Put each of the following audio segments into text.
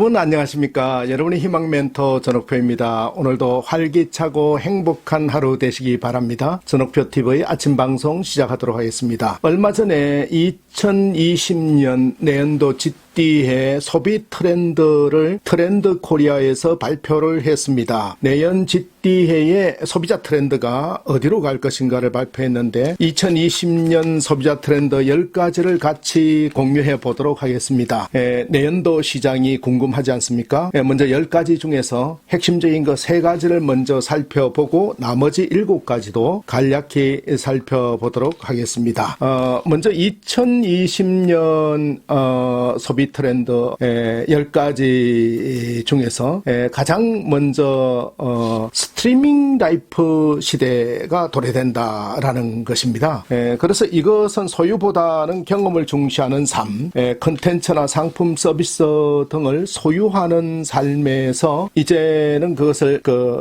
여러분 안녕하십니까. 여러분의 희망 멘토 전옥표입니다. 오늘도 활기차고 행복한 하루 되시기 바랍니다. 전옥표TV 아침 방송 시작하도록 하겠습니다. 얼마 전에 2020년 내년도 GD해 소비 트렌드를 트렌드 코리아에서 발표를 했습니다. 내년 GD해의 소비자 트렌드가 어디로 갈 것인가를 발표했는데 2020년 소비자 트렌드 10가지를 같이 공유해 보도록 하겠습니다. 내년도 시장이 궁금하지 않습니까? 먼저 10가지 중에서 핵심적인 거 3가지를 먼저 살펴보고 나머지 7가지도 간략히 살펴보도록 하겠습니다. 먼저 2020년 소비 트렌드 10가지 중에서 가장 먼저 스트리밍 라이프 시대가 도래된다라는 것입니다. 그래서 이것은 소유보다는 경험을 중시하는 삶, 컨텐츠나 상품 서비스 등을 소유하는 삶에서 이제는 그것을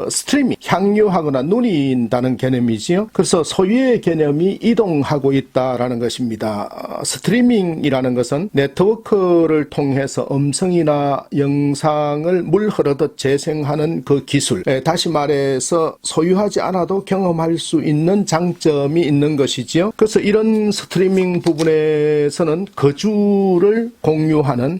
스트리밍, 향유하거나 누린다는 개념이지요. 그래서 소유의 개념이 이동하고 있다라는 것입니다. 스트리밍이라는 것은 네트워크를 통해서 음성이나 영상을 물 흐르듯 재생하는 그 기술, 다시 말해서 소유하지 않아도 경험할 수 있는 장점이 있는 것이지요. 그래서 이런 스트리밍 부분에서는 거주를 공유하는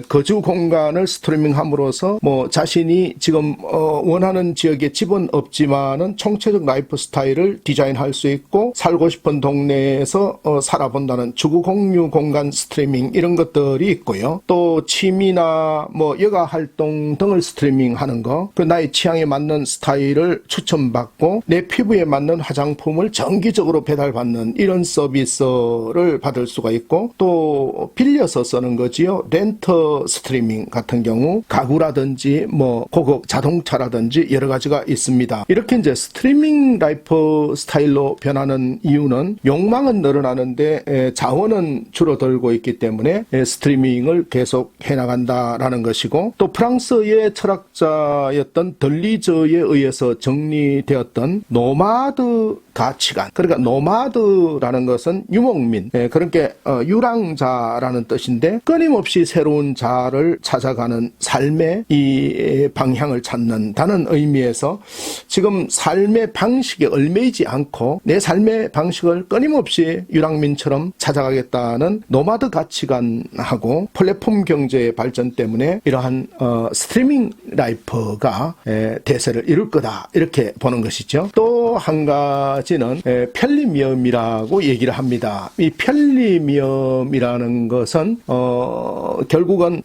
거주 공간을 스트리밍함으로써 자신이 지금 원하는 지역에 집은 없지만은 총체적 라이프 스타일을 디자인할 수 있고 살고 싶은 동네에서 살아본다는 주거 공유 공간 스트리밍 이런 것들이 있고요. 또 취미나 여가 활동 등을 스트리밍하는 거, 그 나의 취향에 맞는 스타일을 추천받고 내 피부에 맞는 화장품을 정기적으로 배달받는 이런 서비스를 받을 수가 있고, 또 빌려서 쓰는 거지요. 렌터 스트리밍 같은 경우 가구라든지 고급 자동차라든지 여러 가지가 있습니다. 이렇게 이제 스트리밍 라이프 스타일로 변하는 이유는 욕망은 늘어나는데 자원은 줄어들고 있기 때문에 스트리밍을 계속 해나간다라는 것이고, 또 프랑스의 철학자였던 들리저에 의해서 정리되었던 노마드 가치관, 그러니까 노마드라는 것은 유목민, 그러니까 유랑자라는 뜻인데 끊임없이 새로운 자를 찾아가는 삶의 이 방향을 찾는다는 의미에서 지금 삶의 방식에 얽매이지 않고 내 삶의 방식을 끊임없이 유랑민처럼 찾아가겠다는 노마드 가치관하고 플랫폼 경제의 발전 때문에 이러한 스트리밍 라이프가 대세를 이룰 거다, 이렇게 보는 것이죠. 또 한 가지는 편리미엄이라고 얘기를 합니다. 이 편리미엄이라는 것은 결국은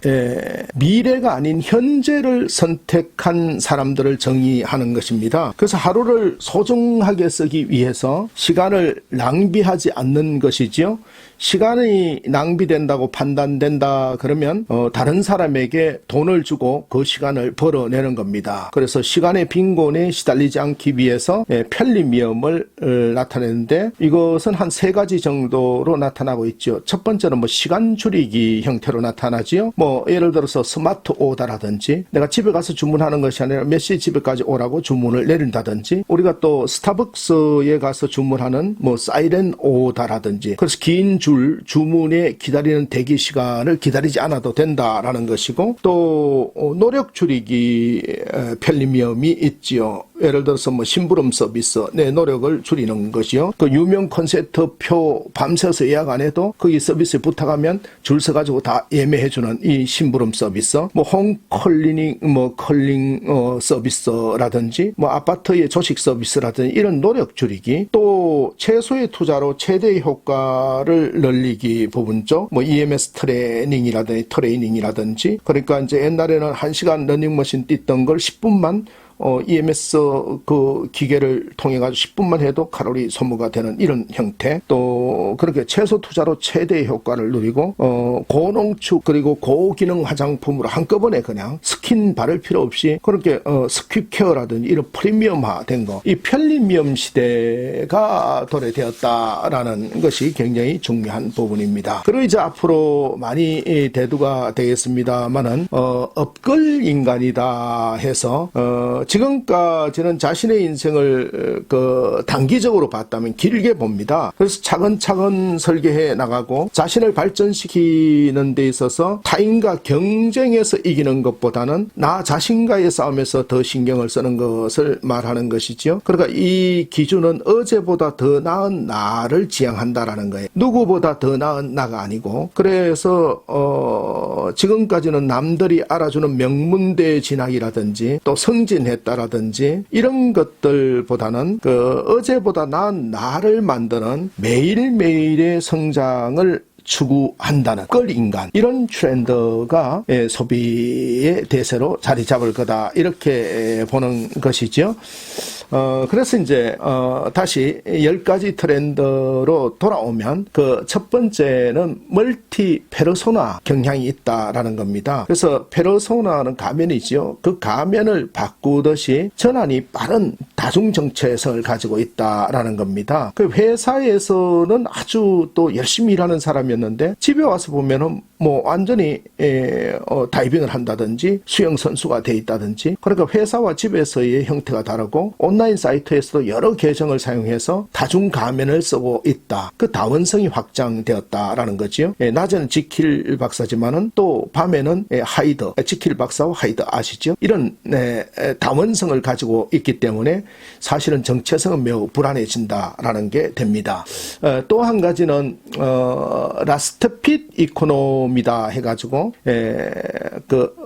미래가 아닌 현재를 선택한 사람들을 정의하는 것입니다. 그래서 하루를 소중하게 쓰기 위해서 시간을 낭비하지 않는 것이지요. 시간이 낭비된다고 판단된다 그러면 다른 사람에게 돈을 주고 그 시간을 벌어내는 겁니다. 그래서 시간의 빈곤에 시달리지 않기 위해서 편리미엄을 나타내는데, 이것은 한 3가지 정도로 나타나고 있죠. 첫 번째는 시간 줄이기 형태로 나타나지요. 예를 들어서 스마트 오더라든지 내가 집에 가서 주문하는 것이 아니라 몇 시 집에까지 오라고 주문을 내린다든지, 우리가 또 스타벅스에 가서 주문하는 사이렌 오더라든지, 그래서 긴 주문에 기다리는 대기 시간을 기다리지 않아도 된다라는 것이고, 또 노력 줄이기 편리미엄이 있지요. 예를 들어서 심부름 서비스, 내 노력을 줄이는 것이요. 그 유명 콘서트표 밤새서 예약 안 해도 거기 서비스에 부탁하면 줄 서가지고 다 예매해주는 이 심부름 서비스, 홈클리닝, 컬링 서비스라든지, 아파트의 조식 서비스라든지 이런 노력 줄이기, 또 최소의 투자로 최대의 효과를 늘리기 부분죠. EMS 트레이닝이라든지, 그러니까 이제 옛날에는 1시간 러닝머신 뛰던 걸 10분만 EMS 그 기계를 통해 가지고 10분만 해도 칼로리 소모가 되는 이런 형태, 또 그렇게 최소 투자로 최대의 효과를 누리고 고농축 그리고 고기능 화장품으로 한꺼번에 그냥 스킨 스킨 바를 필요 없이 그렇게 스퀴케어라든지 이런 프리미엄화된 거, 이 편리미엄 시대가 도래되었다라는 것이 굉장히 중요한 부분입니다. 그리고 이제 앞으로 많이 대두가 되겠습니다만은 업글 인간이다 해서 지금까지는 자신의 인생을 단기적으로 봤다면 길게 봅니다. 그래서 차근차근 설계해 나가고 자신을 발전시키는 데 있어서 타인과 경쟁해서 이기는 것보다는 나 자신과의 싸움에서 더 신경을 쓰는 것을 말하는 것이죠. 그러니까 이 기준은 어제보다 더 나은 나를 지향한다라는 거예요. 누구보다 더 나은 나가 아니고, 그래서 지금까지는 남들이 알아주는 명문대 진학이라든지 또 승진했다라든지 이런 것들보다는 어제보다 나은 나를 만드는 매일매일의 성장을 추구한다는 끌인간, 이런 트렌드가 소비의 대세로 자리 잡을 거다, 이렇게 보는 것이죠. 그래서 이제 다시 10가지 트렌드로 돌아오면 첫 번째는 멀티 페르소나 경향이 있다라는 겁니다. 그래서 페르소나는 가면이죠. 그 가면을 바꾸듯이 전환이 빠른 다중 정체성을 가지고 있다라는 겁니다. 그 회사에서는 아주 또 열심히 일하는 사람이었는데 집에 와서 보면은 뭐 완전히 다이빙을 한다든지 수영 선수가 돼 있다든지, 그러니까 회사와 집에서의 형태가 다르고 온라인 사이트에서도 여러 계정을 사용해서 다중 가면을 쓰고 있다. 그 다원성이 확장되었다라는 거죠. 낮에는 지킬 박사지만은 또 밤에는 하이드, 지킬 박사와 하이드 아시죠? 이런 다원성을 가지고 있기 때문에 사실은 정체성은 매우 불안해진다라는 게 됩니다. 또 한 가지는 라스트 핏 이코노미다 해가지고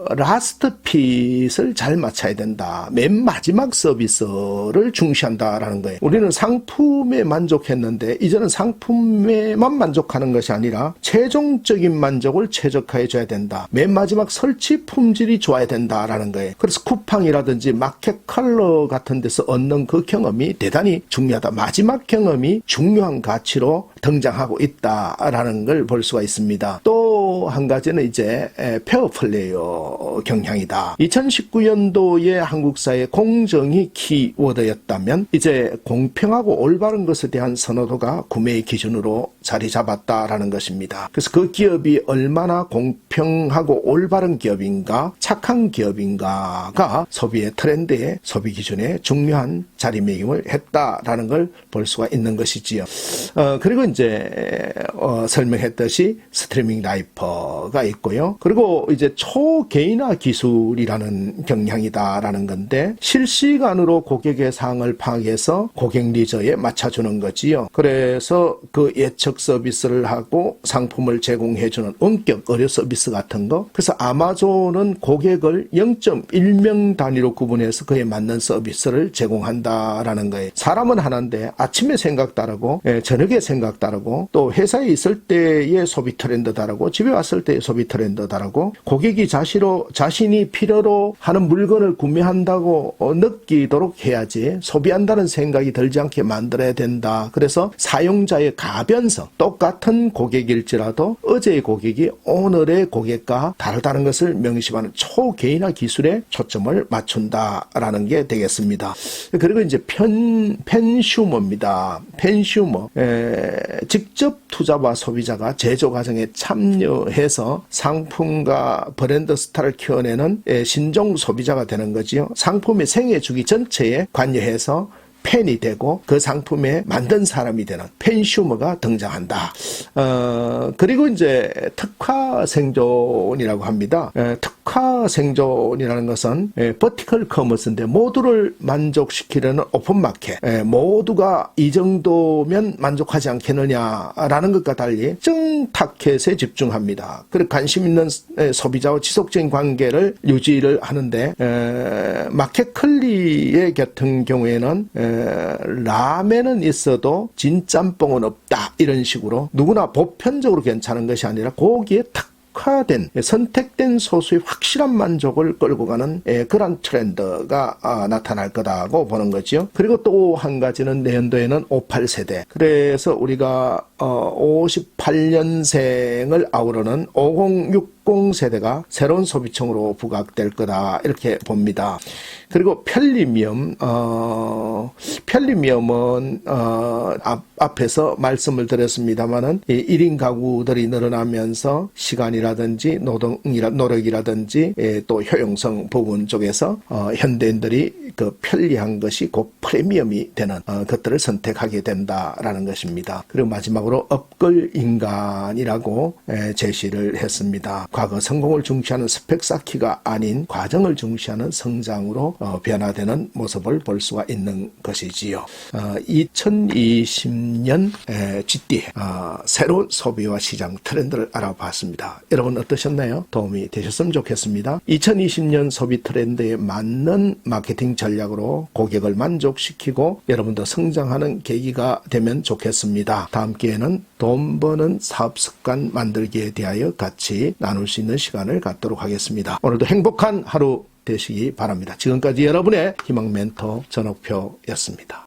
라스트 핏을 잘 맞춰야 된다. 맨 마지막 서비스를 중시한다라는 거예요. 우리는 상품에 만족했는데 이제는 상품에만 만족하는 것이 아니라 최종적인 만족을 최적화해 줘야 된다. 맨 마지막 설치 품질이 좋아야 된다라는 거예요. 그래서 쿠팡이라든지 마켓 컬러 같은 데서 얻는 그 경험이 대단히 중요하다. 마지막 경험이 중요한 가치로 등장하고 있다라는 걸 볼 수가 있습니다. 또 한 가지는 이제 페어 플레이어 경향이다. 2019년도에 한국 사회 공정이 키워드였다면 이제 공평하고 올바른 것에 대한 선호도가 구매의 기준으로 자리 잡았다라는 것입니다. 그래서 그 기업이 얼마나 공평하고 올바른 기업인가, 착한 기업인가가 소비의 트렌드에, 소비 기준에 중요한 자리매김을 했다라는 걸 볼 수가 있는 것이지요. 그리고 이제 설명했듯이 스트리밍 라이퍼가 있고요. 그리고 이제 초개인화 기술이라는 경향이다라는 건데, 실시간으로 고객의 사항을 파악해서 고객 니즈에 맞춰주는 거지요. 그래서 그 예측 서비스를 하고 상품을 제공해주는 원격 의료 서비스 같은 거. 그래서 아마존은 고객을 0.1명 단위로 구분해서 그에 맞는 서비스를 제공한다라는 거예요. 사람은 하나인데 아침에 생각 다르고 저녁에 생각 다르고 또 회사에 있을 때의 소비 트렌드 다르고 집에 왔을 때의 소비 트렌드 다르고, 고객이 자신이 필요로 하는 물건을 구매한다고 느끼도록 해야지 소비한다는 생각이 들지 않게 만들어야 된다. 그래서 사용자의 가변성, 똑같은 고객일지라도 어제의 고객이 오늘의 고객과 다르다는 것을 명심하는 초개인화 기술에 초점을 맞춘다라는 게 되겠습니다. 그리고 이제 펜슈머입니다. 펜슈머, 직접 투자와 소비자가 제조 과정에 참여해서 상품과 브랜드 스타를 키워내는 신종 소비자가 되는 거지요. 상품의 생애 주기 전체에 관여해서 팬이 되고 그 상품에 만든 사람이 되는 펜슈머가 등장한다. 그리고 이제 특화 생존이라고 합니다. 특화 생존이라는 것은 버티컬 커머스인데 모두를 만족시키려는 오픈마켓, 모두가 이 정도면 만족하지 않겠느냐라는 것과 달리 정타켓에 집중합니다. 그리고 관심 있는 소비자와 지속적인 관계를 유지를 하는데, 마켓컬리의 같은 경우에는 라멘은 있어도 진짬뽕은 없다, 이런 식으로 누구나 보편적으로 괜찮은 것이 아니라 거기에 특화된 선택된 소수의 확실한 만족을 끌고 가는 그런 트렌드가 나타날 거다고 보는 거죠. 그리고 또 한 가지는 내년도에는 58세대, 그래서 우리가 58년생을 아우르는 506 60세대가 새로운 소비층으로 부각될 거다 이렇게 봅니다. 그리고 편리미엄, 편리미엄은 앞에서 말씀을 드렸습니다마는 1인 가구들이 늘어나면서 시간이라든지 노력이라든지 또 효용성 부분 쪽에서 현대인들이 그 편리한 것이 곧 프리미엄이 되는 것들을 선택하게 된다라는 것입니다. 그리고 마지막으로 업글 인간이라고 제시를 했습니다. 과거 성공을 중시하는 스펙 쌓기가 아닌 과정을 중시하는 성장으로 변화되는 모습을 볼 수가 있는 것이지요. 2020년 GD 새로운 소비와 시장 트렌드를 알아봤습니다. 여러분 어떠셨나요? 도움이 되셨으면 좋겠습니다. 2020년 소비 트렌드에 맞는 마케팅 전략으로 고객을 만족시키고 여러분도 성장하는 계기가 되면 좋겠습니다. 다음 기회는 돈 버는 사업 습관 만들기에 대하여 같이 나눌 수 있는 시간을 갖도록 하겠습니다. 오늘도 행복한 하루 되시기 바랍니다. 지금까지 여러분의 희망 멘토 전옥표였습니다.